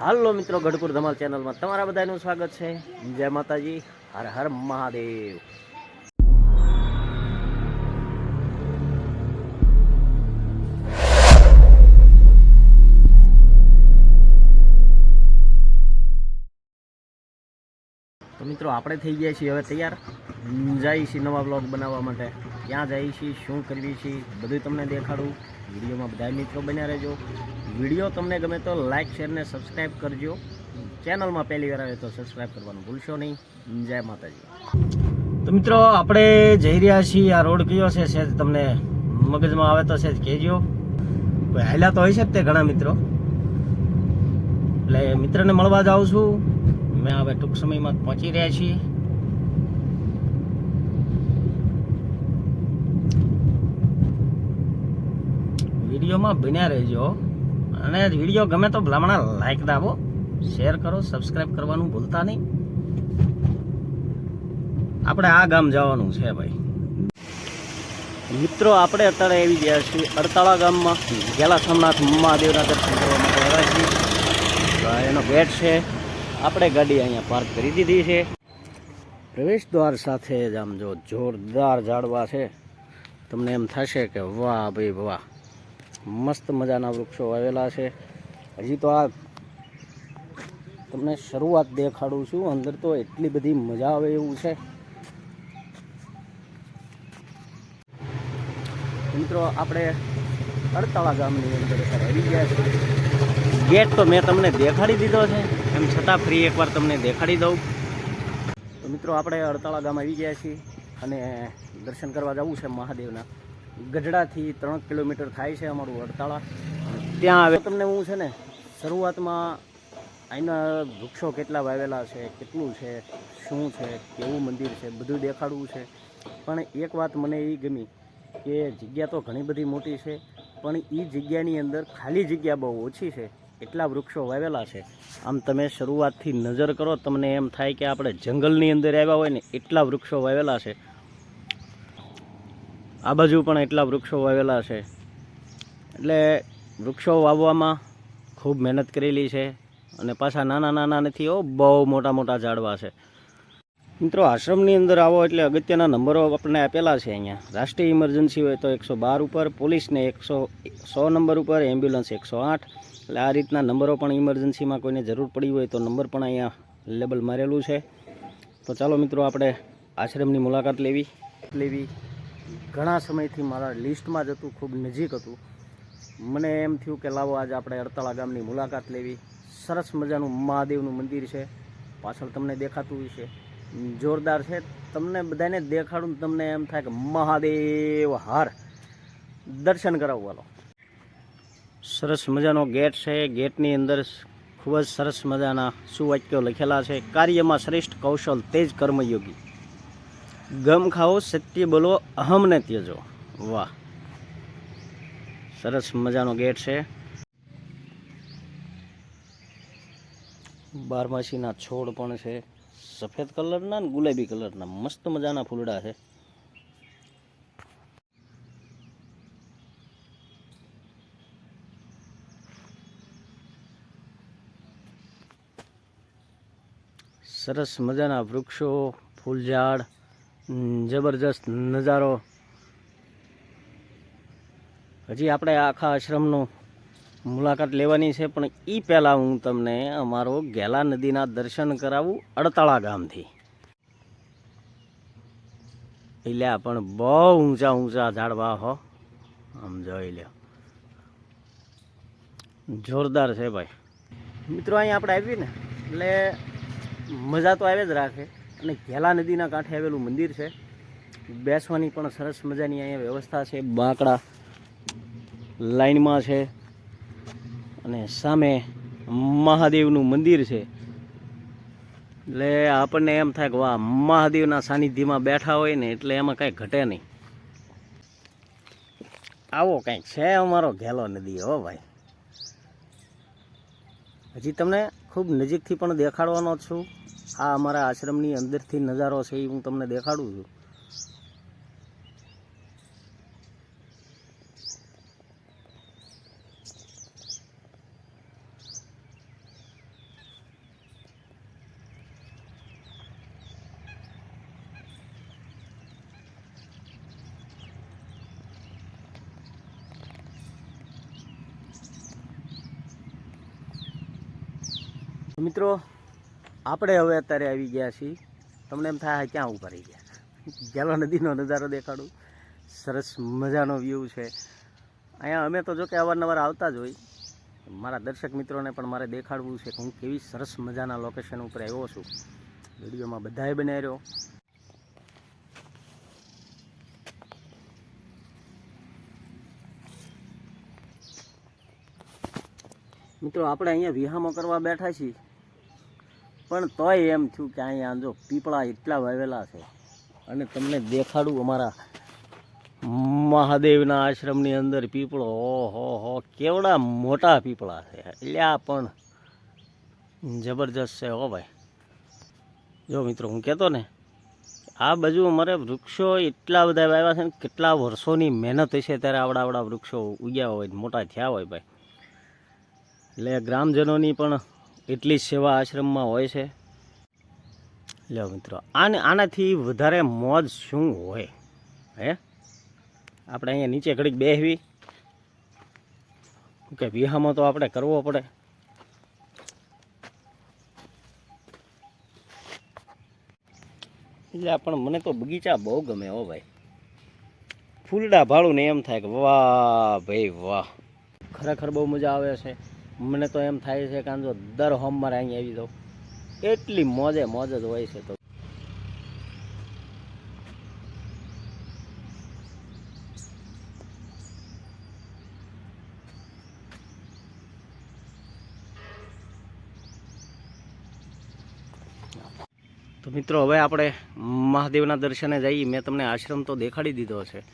હાલો મિત્રો, ગઢપુર ધમાલ ચેનલમાં તમારા બધાનું સ્વાગત છે. જય માતાજી, હર હર મહાદેવ. તો મિત્રો, આપણે થઈ ગયા છીએ હવે તૈયાર. જઈએ છીએ નવા બ્લોગ બનાવવા માટે. ક્યાં જઈએ છીએ, શું કરીએ છીએ, બધું તમને દેખાડું. વિડીયોમાં બધા મિત્રો બન્યા રહેજો. વિડીયો તમને ગમે તો લાઇક, શેર ને સબસ્ક્રાઈબ કરજો. ચેનલમાં પહેલી વાર આવે તો સબસ્ક્રાઈબ કરવાનું ભૂલશો નહીં. જય માતાજી. તો મિત્રો, આપણે જઈ રહ્યા છીએ. આ રોડ કયો છે સહેજ તમને મગજમાં આવે તો સહેજ કહેજો. હાલ્યા તો હોય છે જ તે ઘણા મિત્રો. એટલે મિત્રને મળવા જાઉં છું. મેં હવે ટૂંક સમયમાં પહોંચી રહ્યા છીએ. વિડીયોમાં બન્યા રહેજો અને વિડીયો ગમે તો ભલામણા લાઈક દાબો, શેર કરો, સબસ્ક્રાઈબ કરવાનું ભૂલતા નહીં. આપણે આ ગામ જવાનું છે ભાઈ. મિત્રો, આપણે અત્યારે આવી ગયા છીએ અડતાળા ગામમાં. ગેલા સોમનાથ મહાદેવના દર્શન કરવા માટે આવ્યા છીએ. એનો ગેટ છે. આપણે ગાડી અહીંયા પાર્ક કરી દીધી છે. પ્રવેશ દ્વાર સાથે જ આમ જો જોરદાર ઝાડવા છે. તમને એમ થશે કે વાહ ભાઈ વાહ, મસ્ત મજાના વૃક્ષો વાવેલા છે. હજી તો આ તમને શરૂઆત દેખાડું છું. અંદર તો એટલી બધી મજા આવે એવું છે. મિત્રો, આપણે અડતાળા ગામની અંદર આવી ગયા છે. ગેટ તો મેં તમને દેખાડી દીધો છે, એમ છતાં ફ્રી એકવાર તમને દેખાડી દઉં. તો મિત્રો, આપણે અડતાળા ગામ આવી ગયા છીએ અને દર્શન કરવા જવું છે મહાદેવના. ગઢડાથી 3 કિલોમીટર થાય છે અમારું અડતાળા. ત્યાં આવે તમને હું છે ને શરૂઆતમાં અહીંના વૃક્ષો કેટલા વાવેલા છે, કેટલું છે, શું છે, કેવું મંદિર છે, બધું દેખાડવું છે. પણ એક વાત મને એ ગમી કે જગ્યા તો ઘણી બધી મોટી છે, પણ એ જગ્યાની અંદર ખાલી જગ્યા બહુ ઓછી છે. એટલા વૃક્ષો વાવેલા છે. આમ તમે શરૂઆતથી નજર કરો, તમને એમ થાય કે આપણે જંગલની અંદર આવ્યા હોય ને એટલા વૃક્ષો વાવેલા છે. આ બાજુ પણ એટલા વૃક્ષો વાવેલા છે. એટલે વૃક્ષો વાવવામાં ખૂબ મહેનત કરેલી છે. અને પાછા નાના નાના નથી, બહુ મોટા મોટા ઝાડવા છે. મિત્રો, આશ્રમની અંદર આવો એટલે અગત્યના નંબરો આપણને આપેલા છે. અહીંયા રાષ્ટ્રીય ઇમરજન્સી હોય તો 112 ઉપર, પોલીસને 100 નંબર ઉપર, એમ્બ્યુલન્સ 108. એટલે આ રીતના નંબરો પણ ઇમરજન્સીમાં કોઈને જરૂર પડી હોય તો નંબર પણ અહીંયા લેબલ મારેલું છે. તો ચાલો મિત્રો, આપણે આશ્રમની મુલાકાત લેવી. ઘણા સમયથી મારા લિસ્ટમાં જ હતું, ખૂબ નજીક હતું. મને એમ થયું કે લાવો આજે આપણે અડતાળા ગામની મુલાકાત લેવી. સરસ મજાનું મહાદેવનું મંદિર છે. પાછળ તમને દેખાતું છે, જોરદાર છે. તમને બધાને દેખાડું, તમને એમ થાય કે મહાદેવ હાર દર્શન કરાવવાનો. સરસ મજાનો ગેટ છે. ગેટની અંદર ખૂબ જ સરસ મજાના સુવાક્યો લખેલા છે. કાર્યમાં શ્રેષ્ઠ કૌશલ, તેજ કર્મયોગી, ગમ ખાઓ, સત્ય બોલો, અહમને ત્યજો. વાહ, સરસ મજાનો ગેટ છે. બારમાસીના છોડ પણ છે. સફેદ કલરના ને ગુલાબી કલરના મસ્ત મજાના ફૂલડા છે. સરસ મજાના વૃક્ષો, ફૂલઝાડ, જબરજસ્ત નજારો. હજી આપણે આખા આશ્રમનો મુલાકાત લેવાની છે, પણ એ પહેલાં હું તમને અમારો ગેલા નદીના દર્શન કરાવું અડતાળા ગામથી. એટલે પણ બહુ ઊંચા ઊંચા ઝાડવા હો, આમ જોઈ લો, જોરદાર છે ભાઈ. મિત્રો, અહીંયા આપણે આવીએ ને એટલે મજા તો આવે જ રાખે. અને ગેલા નદીના કાંઠે આવેલું મંદિર છે. બેસવાની પણ સરસ મજાની અહીંયા વ્યવસ્થા છે. બાંકડા લાઈનમાં છે અને સામે મહાદેવનું મંદિર છે. એટલે આપણને એમ થાય કે વાહ, મહાદેવના સાનિધ્યમાં બેઠા હોય ને એટલે એમાં કાંઈ ઘટે નહીં. આવો કંઈક છે અમારો ગેલો નદી હો ભાઈ. હજી તમને ખૂબ નજીકથી પણ દેખાડવાનો છું. આ અમારા આશ્રમની અંદરથી નજારો છે એ હું તમને દેખાડું છું. મિત્રો આપણે હવે અત્યારે આવી ગયા છીએ, તમને એમ થાય ક્યાં ઊભા રહી ગયા, ગેલા નદીનો નજારો દેખાડું. સરસ મજાનો વ્યૂ છે અહીંયા. અમે તો જો કે અવારનવાર આવતા જ હોય, મારા દર્શક મિત્રોને પણ મારે દેખાડવું છે કે હું કેવી સરસ મજાના લોકેશન ઉપર આવ્યો છું. વિડીયોમાં બધાએ બનાવી રહ્યો. મિત્રો આપણે અહીંયા વિહામો કરવા બેઠા છીએ, પણ તોય એમ થયું કે અહીંયા જો પીપળા એટલા વાવેલા છે. અને તમને દેખાડું અમારા મહાદેવના આશ્રમની અંદર પીપળો, ઓહો કેવડા મોટા પીપળા છે. એટલે આ પણ જબરજસ્ત છે હો ભાઈ. જો મિત્રો હું કહેતો ને, આ બાજુ અમારે વૃક્ષો એટલા બધા વાવ્યા છે ને, કેટલા વર્ષોની મહેનત હશે ત્યારે આવડા વૃક્ષો ઉગ્યા હોય, મોટા થયા હોય ભાઈ. એટલે ગ્રામજનોની પણ એટલી જ સેવા આશ્રમમાં હોય છે. લ્યો મિત્રો, આનાથી વધારે મોજ શું હોય હે? આપણે અહીંયા નીચે ઘડીક બેસવી કે વિહામો તો આપણે કરવો પડે. એટલે પણ મને તો બગીચા બહુ ગમે હો ભાઈ. ફૂલડા ભાળું ને એમ થાય કે વાહ ભાઈ વાહ, ખરેખર બહુ મજા આવે છે. મને તો એમ થાય છે કે આમ જો દર હોમમાં અહીંયા આવી જાઉં, એટલી મોજે મોજ જ હોય છે. તો મિત્રો હવે આપણે મહાદેવના દર્શને જઈએ. મેં તમને આશ્રમ તો દેખાડી દીધો છે.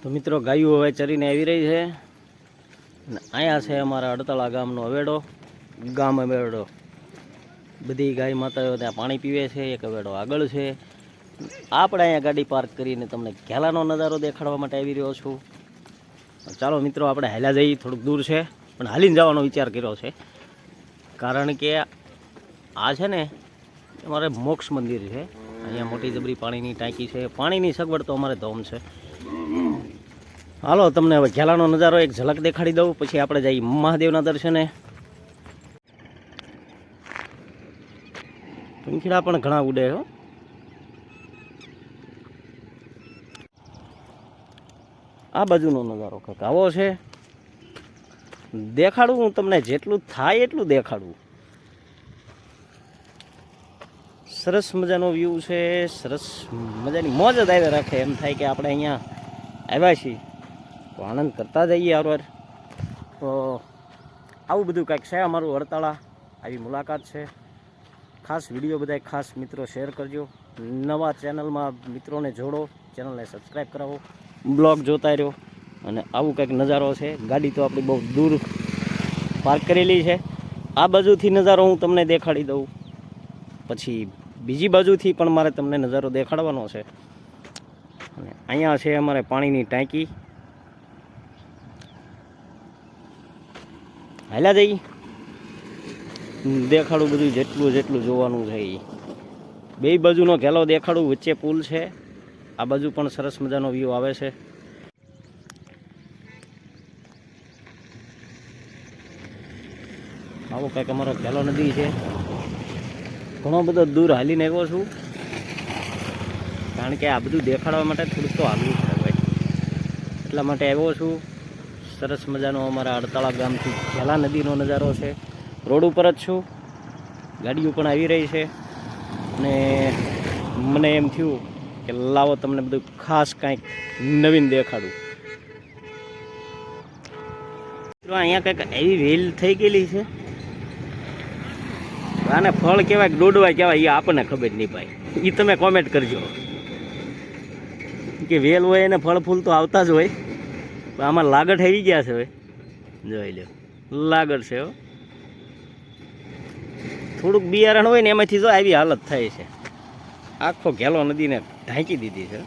તો મિત્રો ગાયો હવે ચરીને આવી રહી છે. અને અહીંયા છે અમારા અડતાળા ગામનો અવેડો, ગામ અવેડો. બધી ગાય માતાઓ ત્યાં પાણી પીવે છે. એક અવેડો આગળ છે. આપણે અહીંયા ગાડી પાર્ક કરીને તમને ઘેલાનો નજારો દેખાડવા માટે આવી રહ્યો છું. ચાલો મિત્રો આપણે હાલ્યા જઈએ. થોડુંક દૂર છે પણ હાલીને જવાનો વિચાર કર્યો છે, કારણ કે આ છે ને અમારે મોક્ષ મંદિર છે. અહીંયા મોટી જબરી પાણીની ટાંકી છે. પાણીની સગવડ તો અમારે ધોમ છે. હાલો તમને હવે ઘેલાનો નજારો એક ઝલક દેખાડી દઉં, પછી આપણે જઈએ મહાદેવના દર્શને. પંખીડા પણ ઘણા ઉડે હો. આ બાજુનો નજારો કંઈક આવો છે. દેખાડું હું તમને, જેટલું થાય એટલું દેખાડું. સરસ મજાનો વ્યૂ છે, સરસ મજાની મોજ જ આવી રાખે. એમ થાય કે આપણે અહીંયા આવ્યા છીએ તો આનંદ કરતા જઈએ યાર. તો આવું બધું કાંઈક છે અમારું વરતાળા. આવી મુલાકાત છે. ખાસ વિડીયો બધા ખાસ મિત્રો શેર કરજો. નવા ચેનલમાં મિત્રોને જોડો, ચેનલને સબસ્ક્રાઈબ કરાવો, બ્લોગ જોતા રહ્યો. અને આવું કંઈક નજારો છે. ગાડી તો આપણી બહુ દૂર પાર્ક કરેલી છે. આ બાજુથી નજારો હું તમને દેખાડી દઉં, પછી બીજી બાજુથી પણ મારે તમને નજારો દેખાડવાનો છે. અને અહીંયા છે અમારે પાણીની ટાંકી. હાલ્યા જઈ દેખાડું બધું જેટલું જોવાનું છે એ. બે બાજુનો ઘેલો દેખાડું, વચ્ચે પુલ છે. આ બાજુ પણ સરસ મજાનો વ્યૂ આવે છે. આવો કંઈક અમારો ઘેલો નદી છે. ઘણો બધો દૂર હાલીને આવ્યો છું, કારણ કે આ બધું દેખાડવા માટે થોડુંક તો હાલવું પડે ભાઈ. એટલા માટે આવ્યો છું. સરસ મજાનો અમારા અડતાળા ગામથી ઘેલા નદીનો નજારો છે. રોડ ઉપર જ છું, ગાડીઓ પણ આવી રહી છે. અને મને એમ થયું કે લાવો તમને બધું ખાસ કાંઈક નવીન દેખાડું. અહીંયા કંઈક એવી વેલ થઈ ગયેલી છે. આને ફળ કહેવાય કે દોડવા કહેવાય એ આપણને ખબર નહીં ભાઈ. એ તમે કોમેન્ટ કરજો કે વેલ હોય એને ફળ ફૂલ તો આવતા જ હોય. આમાં લાગટ આવી ગયા છે હવે, જોઈ લો લાગટ છે. થોડુંક બિયારણ હોય ને એમાંથી જો આવી હાલત થાય છે. આખો ઘેલો નદીને ઢાંકી દીધી છે.